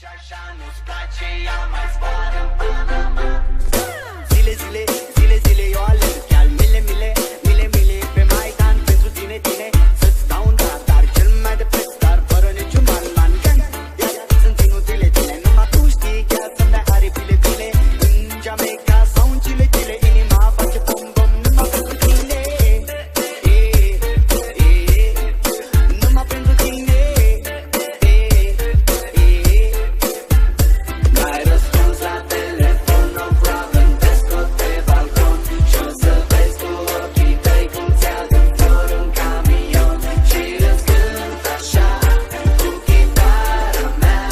Așa nu-ți place, ea mai zboară în Panama. Zile, zile, zile, zile, eu alerg chiar mile, mile, mile, mile pe Maidan pentru tine, tine. Să-ți dau un dar cel mai de preț, dar fără niciun ban. Iar sunt inutile tine, numai tu știi chiar să-mi dai aripile bile. În Jamaica sau în Chile, Chile, inima face bom-bom numai pentru tine. Numai pentru tine. N-ai răspuns la telefon, no problem, te scot pe balcon și o să vezi cu ochii tăi cum ți-aduc flori în camion și îți cânt așa cu chitara mea.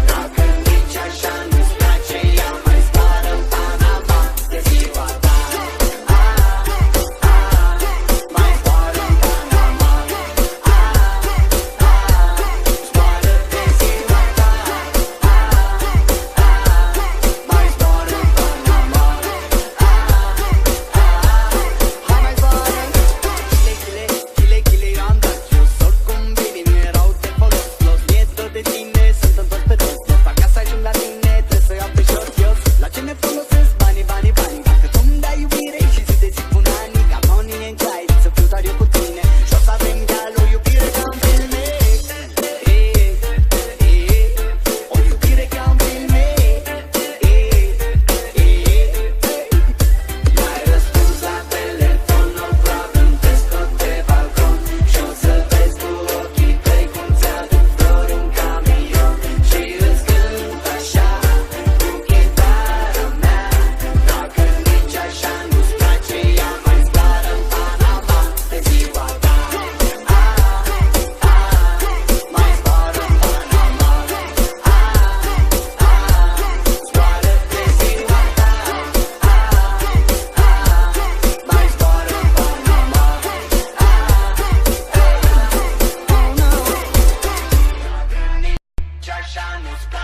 Dacă nici așa nu-ți place, ea mai zboară în Panama de ziua ta. Mai zboară în Panama. Zboară de ziua ta. Mai zboară în Panama. Hai mai zboară. Chile, chile, chile, chile, eu am dat jos oricum baby, nu erau de folos. Los nietos de tine sunt întors pe dos. Dar ca să ajung la tine trebuie să iau pe jos. La ce ne folosesc banii, banii, banii? Dacă tu-mi dai iubire și zi de zi pun anii, ca Bonnie and Clyde, să fiu doar eu cu tine și o să avem gal o iubire ca în filme. O iubire ca în filme. N-ai răspuns la telefon, no problem, te scot pe balcon și o să vezi cu ochii tăi cum ți-aduc flori în camion și îți cânt așa cu chitara mea. Dacă nici așa nu-ți place, ea mai zboară în Panama de ziua ta. Mai zboară în Panama. Zboară de ziua ta. Mai zboară în Panama. Oh no. Nici așa nu-ți place.